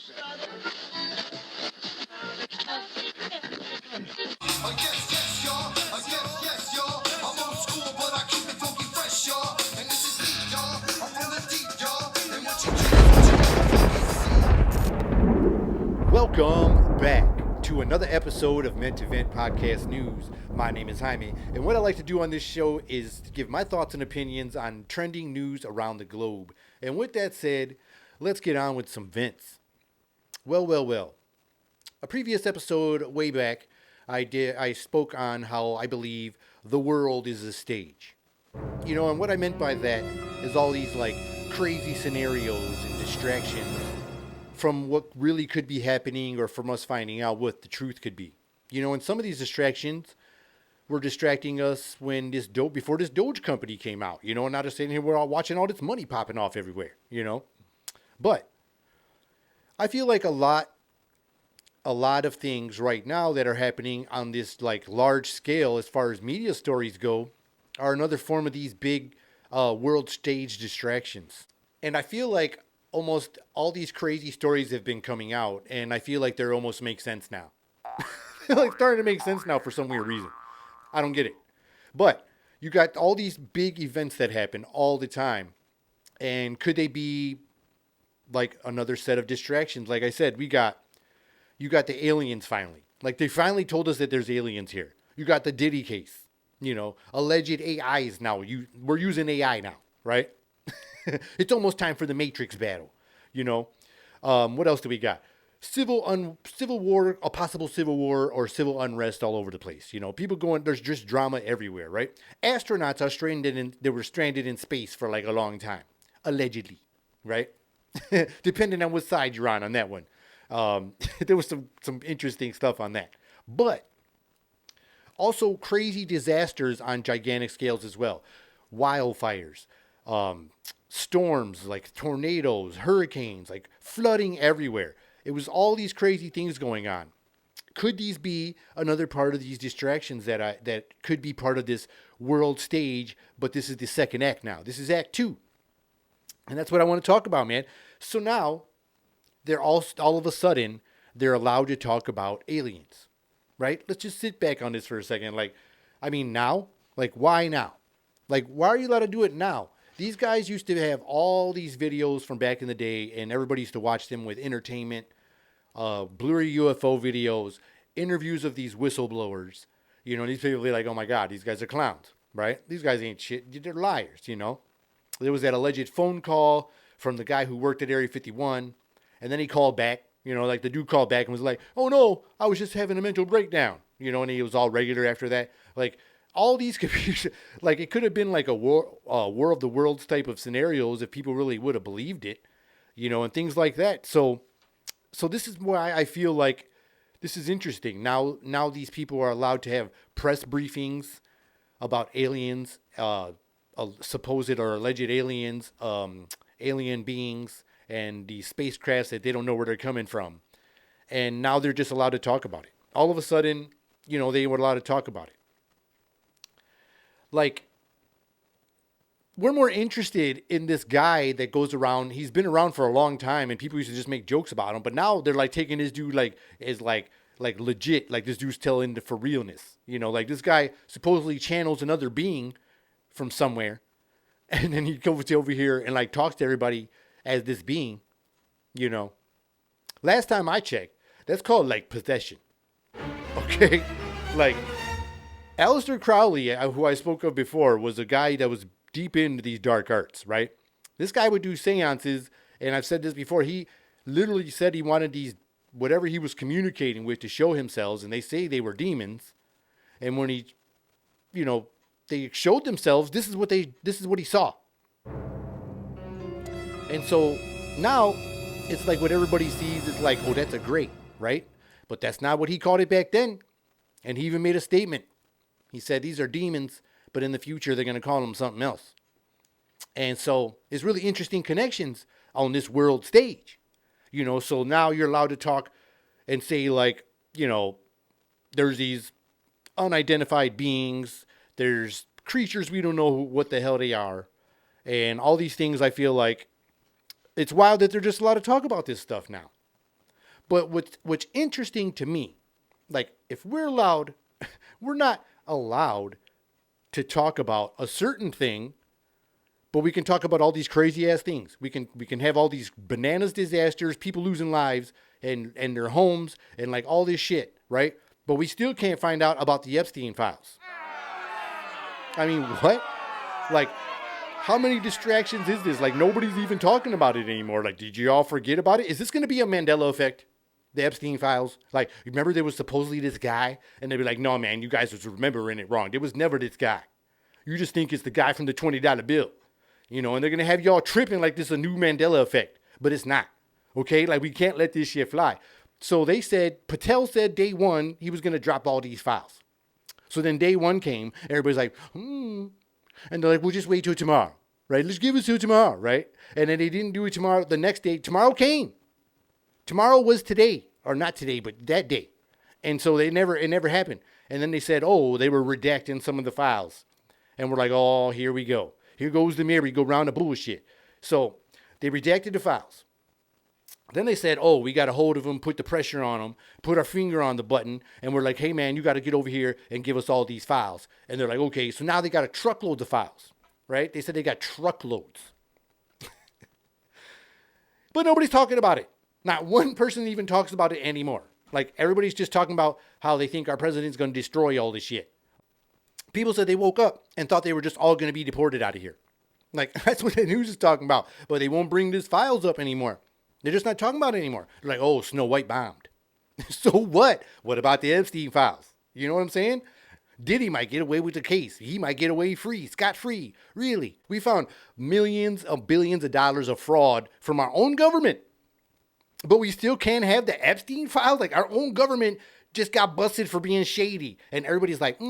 Yes, y'all. Yes, y'all. I'm old school, but I keep it funky fresh, y'all. And this is deep, y'all. I'm from the deep, y'all. And what you do, Welcome back to another episode of Meant to Vent Podcast News. My name is Jaime, and what I like to do on this show is to give my thoughts and opinions on trending news around the globe. And with that said, let's get on with some vents. Well. A previous episode way back, I spoke on how I believe the world is a stage. You know, and what I meant by that is all these like crazy scenarios and distractions from what really could be happening or from us finding out what the truth could be. You know, and some of these distractions were distracting us when before this Doge company came out, you know, and now just sitting here we're all watching all this money popping off everywhere, you know. But I feel like a lot of things right now that are happening on this like large scale as far as media stories go are another form of these big world stage distractions. And I feel like almost all these crazy stories have been coming out, and I feel like they almost make sense now. Like starting to make sense now for some weird reason. I don't get it. But you got all these big events that happen all the time. And could they be like another set of distractions? Like I said, you got the aliens finally. Like they finally told us that there's aliens here. You got the Diddy case. You know, alleged AIs now. We're using AI now, right? It's almost time for the Matrix battle. You know, what else do we got? Civil war, a possible civil war or civil unrest all over the place. You know, people going. There's just drama everywhere, right? Astronauts are stranded. They were stranded in space for like a long time, allegedly, right? Depending on what side you're on that one. There was some interesting stuff on that, but also crazy disasters on gigantic scales as well. Wildfires, storms like tornadoes, hurricanes, like flooding everywhere. It was all these crazy things going on. Could these be another part of these distractions that could be part of this world stage? But this is the second act now. This is Act 2, and that's what I want to talk about, man. So now they're all of a sudden they're allowed to talk about aliens, right? Let's just sit back on this for a second. Like, I mean, now, like, why now? Like, why are you allowed to do it now? These guys used to have all these videos from back in the day, and everybody used to watch them with entertainment, blurry UFO videos, interviews of these whistleblowers. You know, these people are like, oh my God, these guys are clowns, right? These guys ain't shit. They're liars, you know? There was that alleged phone call from the guy who worked at Area 51, and then he called back. You know, like the dude called back and was like, oh no, I was just having a mental breakdown. You know, and he was all regular after that. Like, all these confusion, like it could have been like a war of the worlds type of scenarios if people really would have believed it, you know, and things like that. So this is why I feel like this is interesting. Now these people are allowed to have press briefings about aliens, supposed or alleged aliens, alien beings, and these spacecrafts that they don't know where they're coming from. And now they're just allowed to talk about it. All of a sudden, you know, they were allowed to talk about it. Like, we're more interested in this guy that goes around. He's been around for a long time, and people used to just make jokes about him. But now they're like taking this dude like legit. Like this dude's telling the for realness. You know, like this guy supposedly channels another being from somewhere, and then he comes over here and like talks to everybody as this being. You know, last time I checked, that's called like possession. Okay, like Aleister Crowley, who I spoke of before, was a guy that was deep into these dark arts, right? This guy would do seances, and I've said this before, he literally said he wanted these, whatever he was communicating with, to show himself, and they say they were demons. And when he, you know, they showed themselves, this is what he saw. And so now it's like what everybody sees is like, oh, that's a great, right? But that's not what he called it back then. And he even made a statement. He said, these are demons, but in the future, they're going to call them something else. And so it's really interesting connections on this world stage. You know, so now you're allowed to talk and say, like, you know, there's these unidentified beings. There's creatures we don't know what the hell they are. And all these things, I feel like it's wild that they're just allowed to talk about this stuff now. But what's interesting to me, like if we're not allowed to talk about a certain thing, but we can talk about all these crazy ass things. We can have all these bananas disasters, people losing lives and their homes and like all this shit, right? But we still can't find out about the Epstein files. I mean, what? Like, how many distractions is this? Like, nobody's even talking about it anymore. Like, did you all forget about it? Is this going to be a Mandela effect? The Epstein files? Like, remember there was supposedly this guy? And they'd be like, no, man, you guys are remembering it wrong. There was never this guy. You just think it's the guy from the $20 bill. You know, and they're going to have y'all tripping like this is a new Mandela effect. But it's not. Okay? Like, we can't let this shit fly. So they said, Patel said day one, he was going to drop all these files. So then day one came, everybody's like, And they're like, we'll just wait till tomorrow, right? Let's give it till tomorrow, right? And then they didn't do it tomorrow. The next day, tomorrow came. Tomorrow was today, or not today, but that day. And so it never happened. And then they said, they were redacting some of the files. And we're like, oh, here we go. Here goes the merry go round of bullshit. So they redacted the files. Then they said, we got a hold of them, put the pressure on them, put our finger on the button, and we're like, hey, man, you got to get over here and give us all these files. And they're like, okay, so now they got a truckload of files, right? They said they got truckloads. But nobody's talking about it. Not one person even talks about it anymore. Like, everybody's just talking about how they think our president's going to destroy all this shit. People said they woke up and thought they were just all going to be deported out of here. Like, that's what the news is talking about. But they won't bring these files up anymore. They're just not talking about it anymore. They're like, Snow White bombed. So what? What about the Epstein files? You know what I'm saying? Diddy might get away with the case. He might get away free, scot-free. Really? We found millions of billions of dollars of fraud from our own government. But we still can't have the Epstein files? Like, our own government just got busted for being shady. And everybody's like,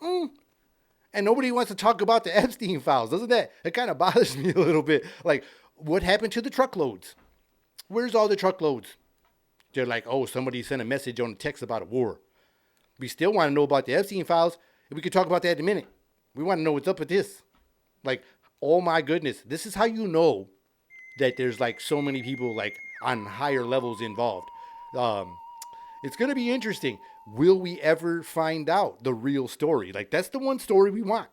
And nobody wants to talk about the Epstein files. Doesn't that? It kind of bothers me a little bit. Like, what happened to the truckloads? Where's all the truckloads? They're like, somebody sent a message on the text about a war. We still want to know about the Epstein files. And we could talk about that in a minute. We want to know what's up with this. Like, oh my goodness. This is how you know that there's like so many people like on higher levels involved. It's going to be interesting. Will we ever find out the real story? Like, that's the one story we want.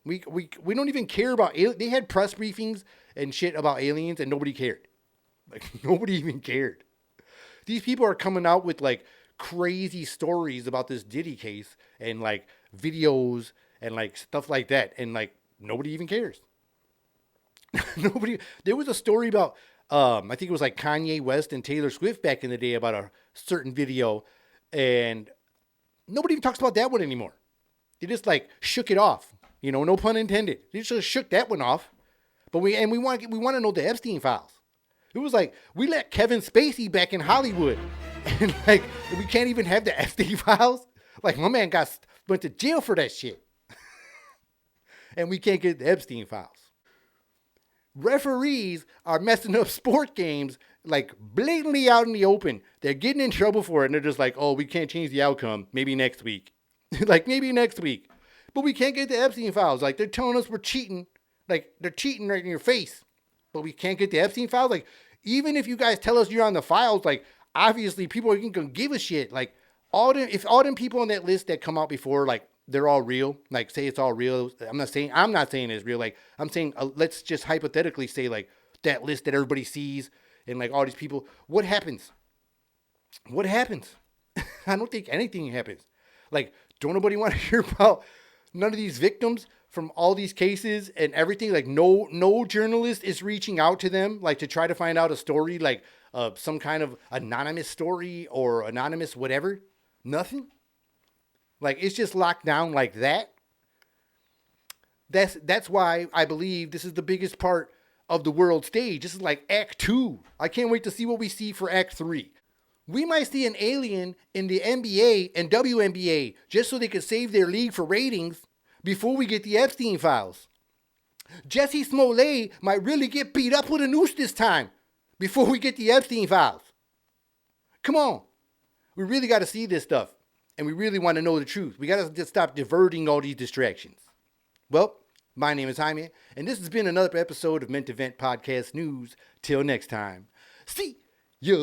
We don't even care about aliens. They had press briefings and shit about aliens and nobody cared. Like, nobody even cared. These people are coming out with like crazy stories about this Diddy case and like videos and like stuff like that. And like, nobody even cares. There was a story about, I think it was like Kanye West and Taylor Swift back in the day about a certain video. And nobody even talks about that one anymore. They just like shook it off. You know, no pun intended. They just shook that one off. But we want to know the Epstein files. It was like, we let Kevin Spacey back in Hollywood. And like, we can't even have the Epstein files. Like, my man went to jail for that shit. And we can't get the Epstein files. Referees are messing up sport games like blatantly out in the open. They're getting in trouble for it. And they're just like, we can't change the outcome. Maybe next week. Like, maybe next week. But we can't get the Epstein files. Like, they're telling us we're cheating. Like, they're cheating right in your face. But we can't get the Epstein files. Like, even if you guys tell us you're on the files, like, obviously people are going to give a shit. Like, if all them people on that list that come out before, like, they're all real. Like, say it's all real. I'm not saying it's real. Like, I'm saying, let's just hypothetically say, like, that list that everybody sees and, like, all these people. What happens? What happens? I don't think anything happens. Like, don't nobody want to hear about none of these victims from all these cases and everything? Like, no journalist is reaching out to them, like, to try to find out a story, like, some kind of anonymous story or anonymous whatever. Nothing. Like, it's just locked down like that. That's why I believe this is the biggest part of the world stage. This is like Act 2. I can't wait to see what we see for Act 3. We might see an alien in the NBA and WNBA just so they can save their league for ratings before we get the Epstein files. Jesse Smollett might really get beat up with a noose this time before we get the Epstein files. Come on. We really got to see this stuff. And we really want to know the truth. We got to just stop diverting all these distractions. Well, my name is Jaime, and this has been another episode of Meant to Vent Podcast News. Till next time. See Yeah.